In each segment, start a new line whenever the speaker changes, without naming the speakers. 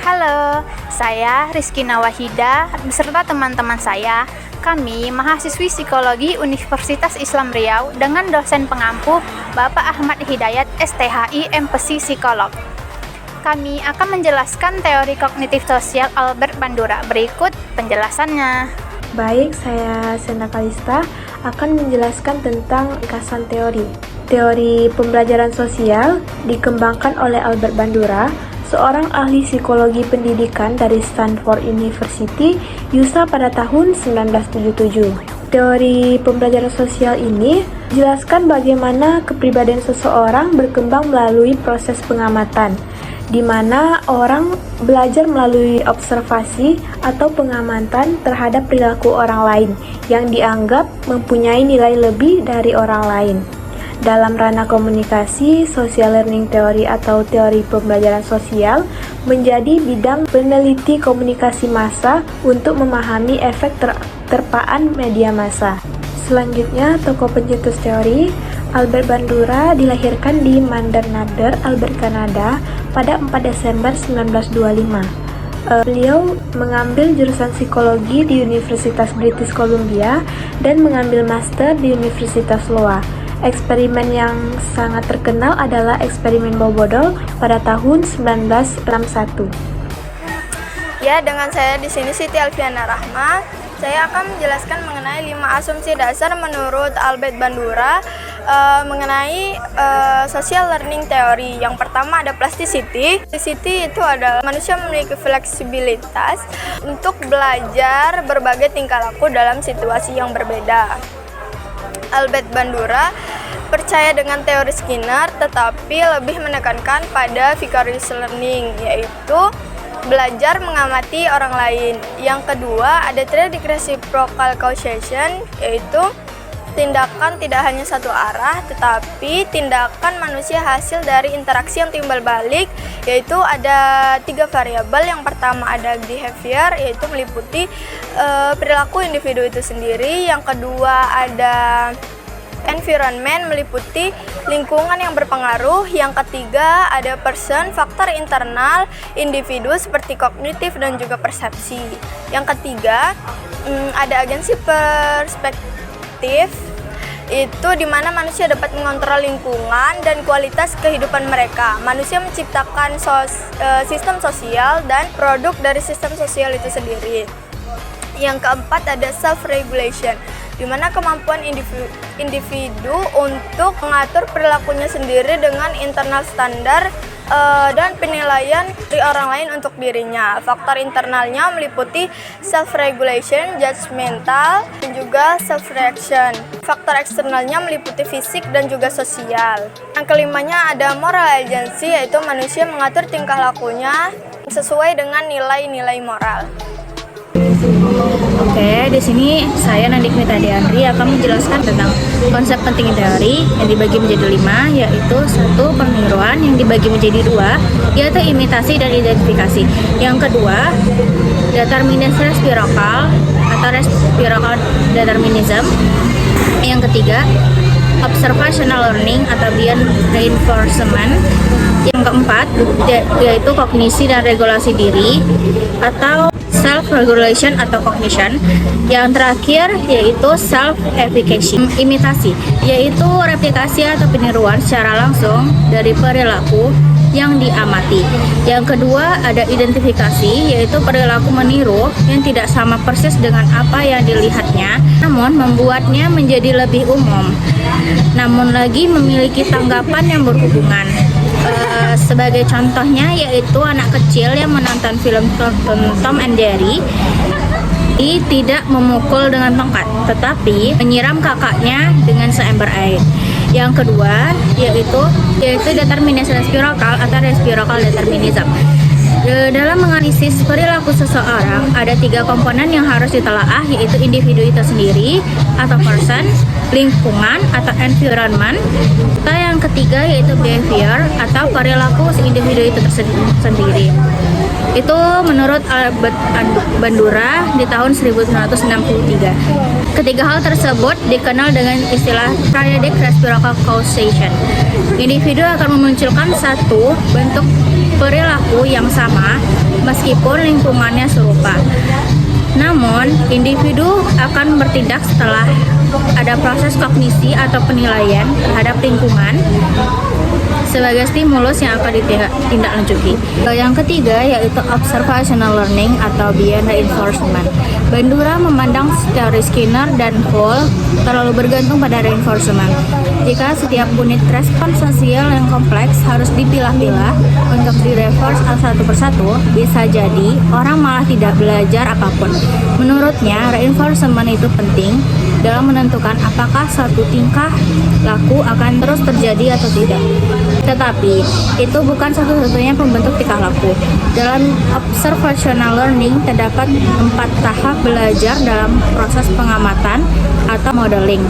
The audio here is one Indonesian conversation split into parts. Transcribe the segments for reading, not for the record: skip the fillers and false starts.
Halo, saya Rizkina Wahida beserta teman-teman saya. Kami mahasiswi psikologi Universitas Islam Riau dengan dosen pengampu Bapak Ahmad Hidayat STHI MPSI Psikolog. Kami akan menjelaskan teori kognitif sosial Albert Bandura. Berikut penjelasannya.
Baik, saya Sena Kalista akan menjelaskan tentang ringkasan teori. Teori pembelajaran sosial dikembangkan oleh Albert Bandura, seorang ahli psikologi pendidikan dari Stanford University, USA pada tahun 1977. Teori pembelajaran sosial ini menjelaskan bagaimana kepribadian seseorang berkembang melalui proses pengamatan, di mana orang belajar melalui observasi atau pengamatan terhadap perilaku orang lain yang dianggap mempunyai nilai lebih dari orang lain. Dalam ranah komunikasi, social learning theory atau teori pembelajaran sosial menjadi bidang peneliti komunikasi massa untuk memahami efek terpaan media massa. Selanjutnya, tokoh pencetus teori Albert Bandura dilahirkan di Mandernather, Alberta, Kanada pada 4 Desember 1925. Beliau mengambil jurusan psikologi di Universitas British Columbia dan mengambil master di Universitas Iowa. Eksperimen yang sangat terkenal adalah eksperimen Bobo-Doll pada tahun 1961.
Ya, dengan saya di sini Siti Alfiana Rahma. Saya akan menjelaskan mengenai 5 asumsi dasar menurut Albert Bandura mengenai social learning theory. Yang pertama ada plasticity. Plasticity itu adalah manusia memiliki fleksibilitas untuk belajar berbagai tingkah laku dalam situasi yang berbeda. Albert Bandura percaya dengan teori Skinner, tetapi lebih menekankan pada vicarious learning, yaitu belajar mengamati orang lain. Yang kedua, ada triadic reciprocal causation, yaitu tindakan tidak hanya satu arah, tetapi tindakan manusia hasil dari interaksi yang timbal balik, yaitu ada 3 variabel. Yang pertama ada behavior, yaitu meliputi perilaku individu itu sendiri. Yang kedua ada environment, meliputi lingkungan yang berpengaruh. Yang ketiga ada person, faktor internal individu seperti kognitif dan juga persepsi. Yang ketiga ada agensi perspektif, itu di mana manusia dapat mengontrol lingkungan dan kualitas kehidupan mereka. Manusia menciptakan sistem sosial dan produk dari sistem sosial itu sendiri. Yang keempat ada self-regulation, di mana kemampuan individu untuk mengatur perilakunya sendiri dengan internal standar dan penilaian dari orang lain untuk dirinya. Faktor internalnya meliputi self-regulation, judgmental, dan juga self-reaction. Faktor eksternalnya meliputi fisik dan juga sosial. Yang kelimanya ada moral agency, yaitu manusia mengatur tingkah lakunya sesuai dengan nilai-nilai moral.
Oke, di sini saya Nandik Mita Diandri akan menjelaskan tentang konsep penting teori yang dibagi menjadi 5, yaitu 1. Peniruan yang dibagi menjadi 2, yaitu imitasi dan identifikasi. Yang kedua, determinisme reciprocal atau reciprocal determinism. Yang ketiga, observational learning atau reinforcement. Yang keempat, yaitu kognisi dan regulasi diri atau self-regulation atau cognition. Yang terakhir yaitu self-efficacy, imitasi, yaitu replikasi atau peniruan secara langsung dari perilaku yang diamati. Yang kedua ada identifikasi, yaitu perilaku meniru yang tidak sama persis dengan apa yang dilihatnya, namun membuatnya menjadi lebih umum, namun lagi memiliki tanggapan yang berhubungan. Sebagai contohnya yaitu anak kecil yang menonton film Tom and Jerry tidak memukul dengan tongkat, tetapi menyiram kakaknya dengan seember air. Yang kedua yaitu determinisme reciprocal atau reciprocal determinism. Dalam menganalisis perilaku seseorang, ada 3 komponen yang harus ditelaah, yaitu individu itu sendiri atau person, lingkungan atau environment, atau yang ketiga yaitu behavior atau perilaku si individu itu sendiri. Itu menurut Albert Bandura di tahun 1963. Ketiga hal tersebut dikenal dengan istilah periodic reciprocal causation. Individu akan memunculkan satu bentuk perilaku yang sama meskipun lingkungannya serupa. Namun, individu akan bertindak setelah ada proses kognisi atau penilaian terhadap lingkungan sebagai stimulus yang akan ditindaklanjuti. Yang ketiga yaitu observational learning atau beyond reinforcement. Bandura memandang teori Skinner dan Hall terlalu bergantung pada reinforcement. Jika setiap unit respons sosial yang kompleks harus dipilah-pilah untuk di-reinforce satu persatu, bisa jadi orang malah tidak belajar apapun. Menurutnya, reinforcement itu penting dalam menentukan apakah suatu tingkah laku akan terus terjadi atau tidak. Tetapi, itu bukan satu-satunya pembentuk tingkah laku. Dalam observational learning, terdapat 4 tahap belajar dalam proses pengamatan atau modeling.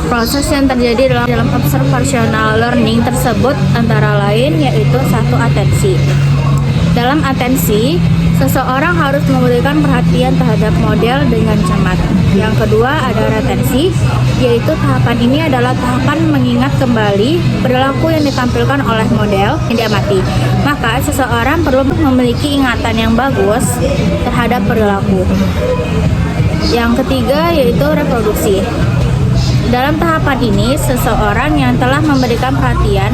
Proses yang terjadi dalam observational learning tersebut antara lain yaitu 1. Atensi. Dalam atensi, seseorang harus memberikan perhatian terhadap model dengan cermat. Yang kedua ada retensi, yaitu tahapan ini adalah tahapan mengingat kembali perilaku yang ditampilkan oleh model yang diamati. Maka seseorang perlu memiliki ingatan yang bagus terhadap perilaku. Yang ketiga yaitu reproduksi. Dalam tahapan ini, seseorang yang telah memberikan perhatian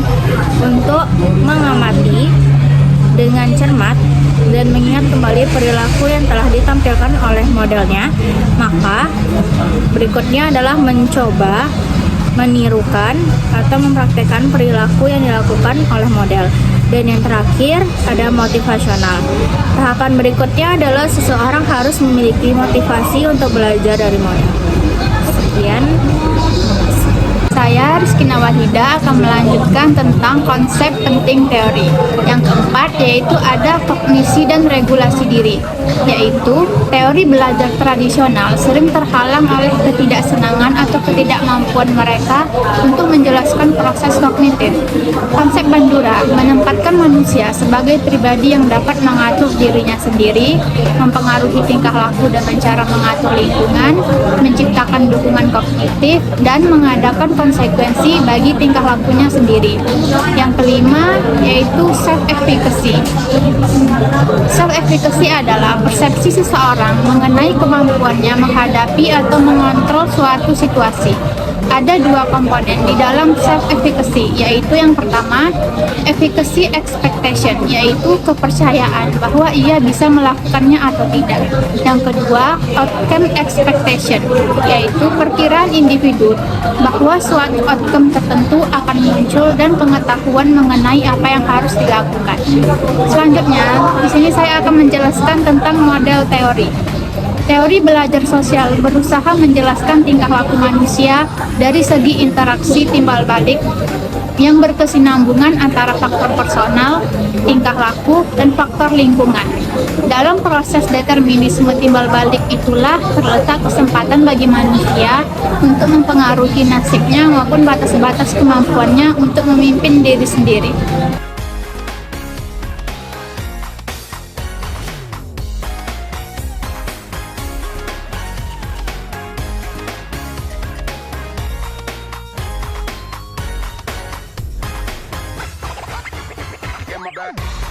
untuk mengamati dengan cermat dan mengingat kembali perilaku yang telah ditampilkan oleh modelnya, maka berikutnya adalah mencoba menirukan atau mempraktekkan perilaku yang dilakukan oleh model. Dan yang terakhir ada motivasional. Tahapan berikutnya adalah seseorang harus memiliki motivasi untuk belajar dari model. Sekian.
Saya Rizky Nawahida akan melanjutkan tentang konsep penting teori. Yang keempat yaitu ada kognisi dan regulasi diri, yaitu teori belajar tradisional sering terhalang oleh ketidaksenangan atau ketidakmampuan mereka untuk menjelaskan proses kognitif. Konsep Bandura menempatkan manusia sebagai pribadi yang dapat mengatur dirinya sendiri, mempengaruhi tingkah laku dengan cara mengatur lingkungan, menciptakan dukungan kognitif, dan mengadakan konsekuensi bagi tingkah lakunya sendiri. Yang kelima yaitu self-efficacy. Self-efficacy adalah persepsi seseorang mengenai kemampuannya menghadapi atau mengontrol suatu situasi. Ada 2 komponen di dalam self-efficacy, yaitu yang pertama, efficacy expectation, yaitu kepercayaan bahwa ia bisa melakukannya atau tidak. Yang kedua, outcome expectation, yaitu perkiraan individu bahwa suatu outcome tertentu akan muncul dan pengetahuan mengenai apa yang harus dilakukan. Selanjutnya, di sini saya akan menjelaskan tentang model teori. Teori belajar sosial berusaha menjelaskan tingkah laku manusia dari segi interaksi timbal balik yang berkesinambungan antara faktor personal, tingkah laku, dan faktor lingkungan. Dalam proses determinisme timbal balik itulah terletak kesempatan bagi manusia untuk mempengaruhi nasibnya maupun batas-batas kemampuannya untuk memimpin diri sendiri.
my back.